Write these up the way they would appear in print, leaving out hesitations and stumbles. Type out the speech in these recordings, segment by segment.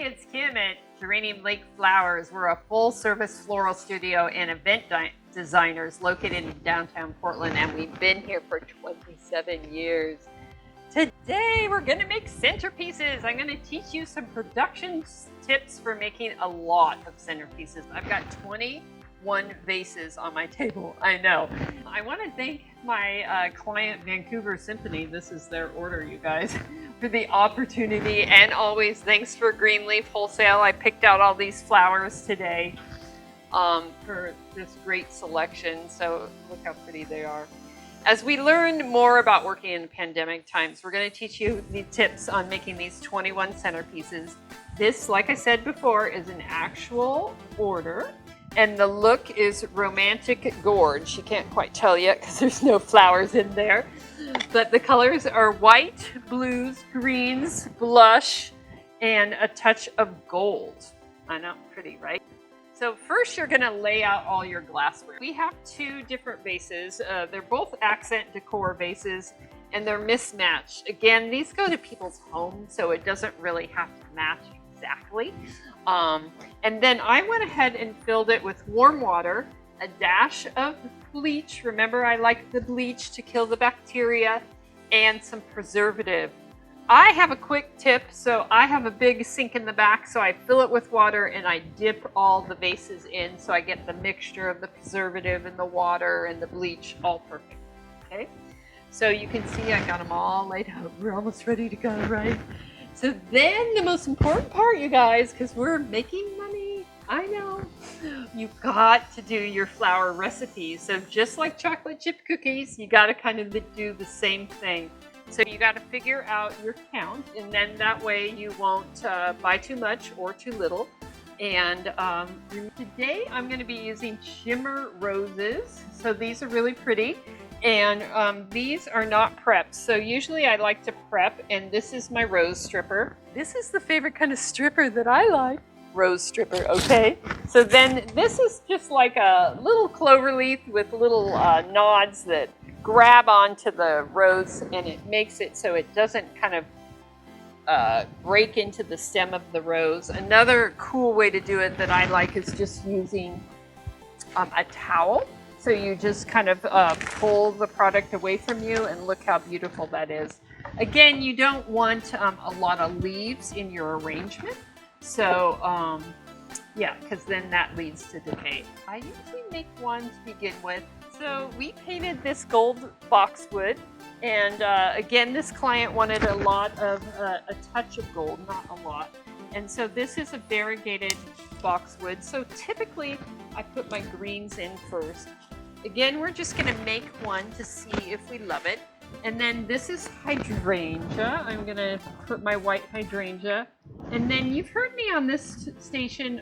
it's Kim at Geranium Lake Flowers. We're a full-service floral studio and event designers located in downtown Portland, and we've been here for 27 years. Today, we're going to make centerpieces. I'm going to teach you some production tips for making a lot of centerpieces. I've got 21 vases on my table. I know. I want to thank my client, Vancouver Symphony. This is their order, you guys, for the opportunity. And always thanks for Greeleaf Wholesale. I picked out all these flowers today for this great selection. So look how pretty they are. As we learn more about working in pandemic times, we're going to teach you the tips on making these 21 centerpieces. This, like I said before, is an actual order. And the look is Romantic Gorge. You can't quite tell yet because there's no flowers in there. But the colors are white, blues, greens, blush, and a touch of gold. I know, pretty, right? So first you're going to lay out all your glassware. We have two different vases. They're both accent decor vases and they're mismatched. Again, these go to people's homes, so it doesn't really have to match exactly. And then I went ahead and filled it with warm water, a dash of bleach. Remember, I like the bleach to kill the bacteria, and some preservative. I have a quick tip, so I have a big sink in the back, so I fill it with water and I dip all the vases in so I get the mixture of the preservative and the water and the bleach all perfect, okay? So you can see I got them all laid out. We're almost ready to go, right? So then the most important part, you guys, because we're making money, I know, you've got to do your flower recipes. So just like chocolate chip cookies, you got to kind of do the same thing. So you got to figure out your count, and then that way you won't buy too much or too little. And today I'm going to be using shimmer roses. So these are really pretty, and these are not prepped. So usually I like to prep, and this is my rose stripper. This is the favorite kind of stripper that I like. Rose stripper, okay? So then this is just like a little clover leaf with little nods that grab onto the rose, and it makes it so it doesn't kind of break into the stem of the rose. Another cool way to do it that I like is just using a towel. So you just kind of pull the product away from you, and look how beautiful that is. Again, you don't want a lot of leaves in your arrangement. So yeah, because then that leads to decay. I usually make one to begin with. So we painted this gold boxwood, and again, this client wanted a lot of a touch of gold, not a lot. And so this is a variegated boxwood. So typically I put my greens in first. Again, we're just going to make one to see if we love it. And then this is hydrangea. I'm going to put my white hydrangea. And then you've heard me on this station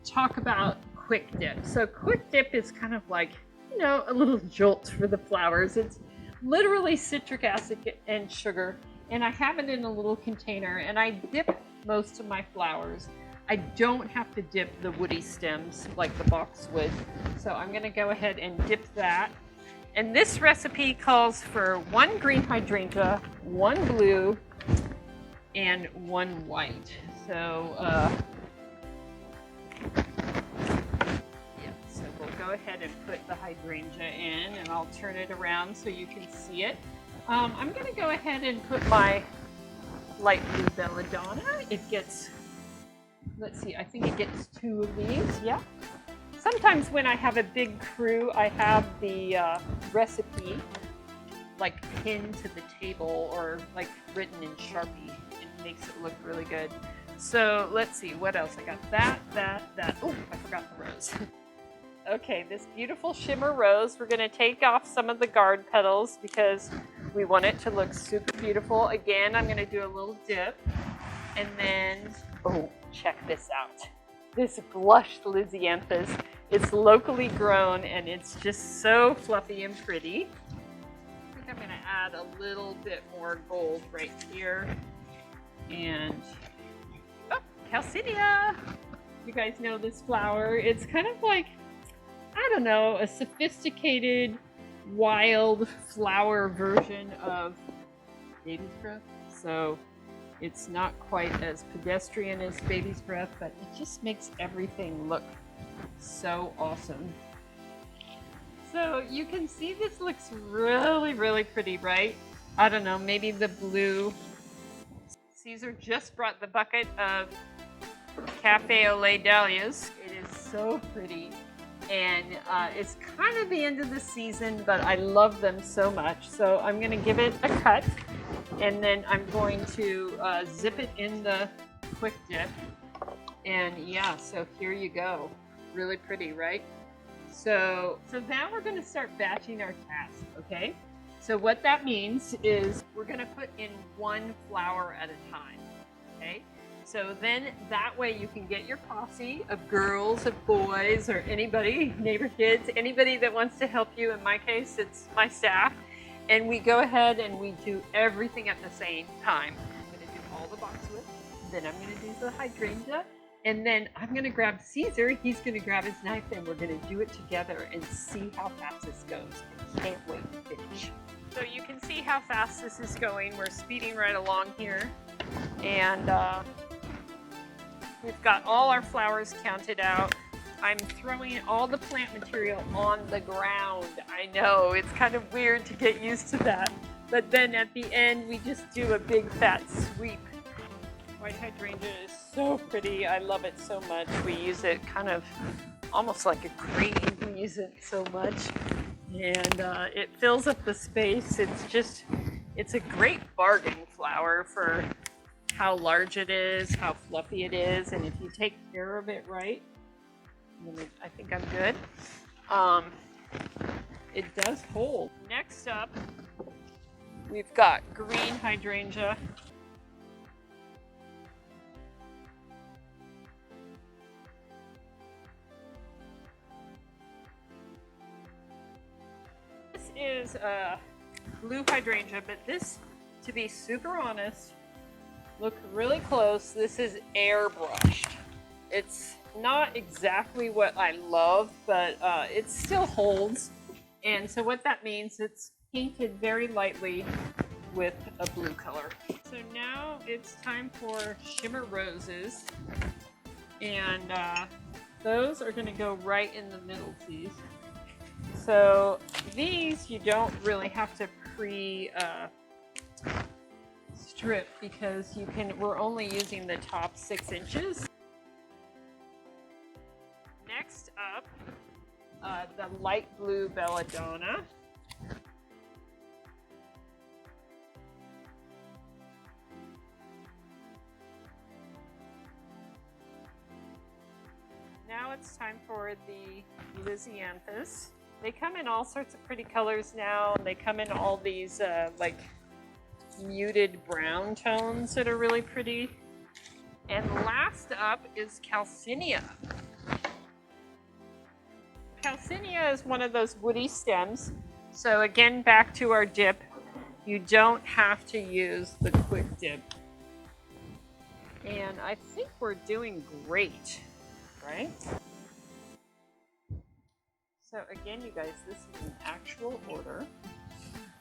talk about quick dip. So quick dip is kind of like, you know, a little jolt for the flowers. It's literally citric acid and sugar, and I have it in a little container, and I dip most of my flowers. I don't have to dip the woody stems like the boxwood, so I'm going to go ahead and dip that. And this recipe calls for 1 green hydrangea, 1 blue, and 1 white. So go ahead and put the hydrangea in, and I'll turn it around so you can see it. I'm going to go ahead and put my light blue belladonna. It gets, let's see, I think it gets 2 of these, yeah. Sometimes when I have a big crew, I have the recipe like pinned to the table or like written in Sharpie. It makes it look really good. So let's see, what else? I got that. Oh, I forgot the rose. Okay, this beautiful shimmer rose, we're going to take off some of the guard petals because we want it to look super beautiful. Again, I'm going to do a little dip, and then, oh, check this out. This blush lisianthus, it's locally grown, and it's just so fluffy and pretty. I think I'm going to add a little bit more gold right here. And, oh, calcynea! You guys know this flower. It's kind of like, I don't know, a sophisticated wild flower version of baby's breath. So It's not quite as pedestrian as Baby's Breath, but it just makes everything look so awesome. So you can see this looks really, really pretty, right? I don't know, maybe the blue. Caesar just brought the bucket of Cafe au lait dahlias. It is so pretty. And it's kind of the end of the season, but I love them so much. So I'm gonna give it a cut, and then I'm going to zip it in the quick dip. And yeah, so here you go. Really pretty, right? So now we're gonna start batching our task, okay? So what that means is we're gonna put in one flower at a time, okay? So then that way you can get your posse of girls, of boys, or anybody, neighbor kids, anybody that wants to help you. In my case, it's my staff. And we go ahead and we do everything at the same time. I'm gonna do all the boxwood, then I'm gonna do the hydrangea, and then I'm gonna grab Caesar, he's gonna grab his knife, and we're gonna do it together and see how fast this goes. I can't wait to finish. So you can see how fast this is going. We're speeding right along here. And we've got all our flowers counted out. I'm throwing all the plant material on the ground. I know, it's kind of weird to get used to that. But then at the end, we just do a big fat sweep. White hydrangea is so pretty. I love it so much. We use it kind of almost like a green. We use it so much. And it fills up the space. It's a great bargain flower for how large it is, how fluffy it is, and if you take care of it right, I think I'm good. It does hold. Next up, we've got green hydrangea. This is a blue hydrangea, but this, to be super honest, look really close, this is airbrushed. It's not exactly what I love, but it still holds. And so what that means, it's painted very lightly with a blue color. So now it's time for shimmer roses. And those are gonna go right in the middle, please. So these you don't really have to strip because we're only using the top 6 inches. Next up, the light blue belladonna. Now it's time for the lysianthus. They come in all sorts of pretty colors now. They come in all these like muted brown tones that are really pretty. And last up is calcinia. Calcinia is one of those woody stems. So again, back to our dip, you don't have to use the quick dip. And I think we're doing great, right? So again, you guys, this is an actual order.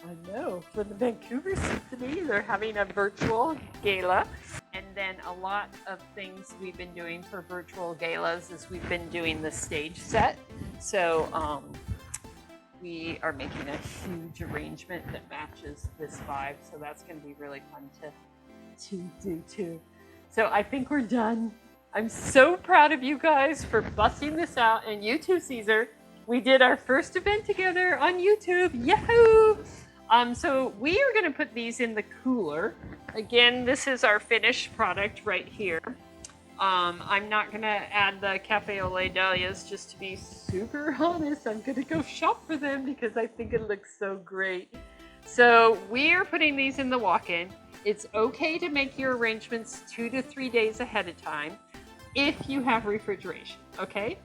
I know, for the Vancouver Symphony, they're having a virtual gala. And then a lot of things we've been doing for virtual galas is we've been doing the stage set. So we are making a huge arrangement that matches this vibe. So that's going to be really fun to do too. So I think we're done. I'm so proud of you guys for busting this out, and you too, Caesar. We did our first event together on YouTube. Yahoo! So we are going to put these in the cooler. Again, this is our finished product right here. I'm not going to add the Cafe au lait dahlias, just to be super honest. I'm going to go shop for them because I think it looks so great. So we are putting these in the walk-in. It's okay to make your arrangements 2 to 3 days ahead of time if you have refrigeration, okay?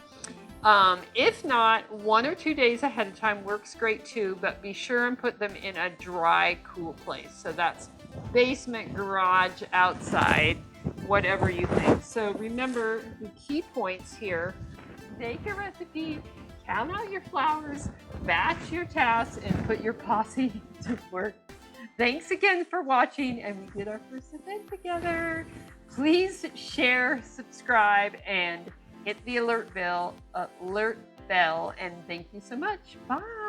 If not, 1 or 2 days ahead of time works great too, but be sure and put them in a dry, cool place. So that's basement, garage, outside, whatever you think. So remember the key points here. Make a recipe, count out your flowers, batch your tasks, and put your posse to work. Thanks again for watching, and we did our first event together. Please share, subscribe, and hit the alert bell, and thank you so much. Bye.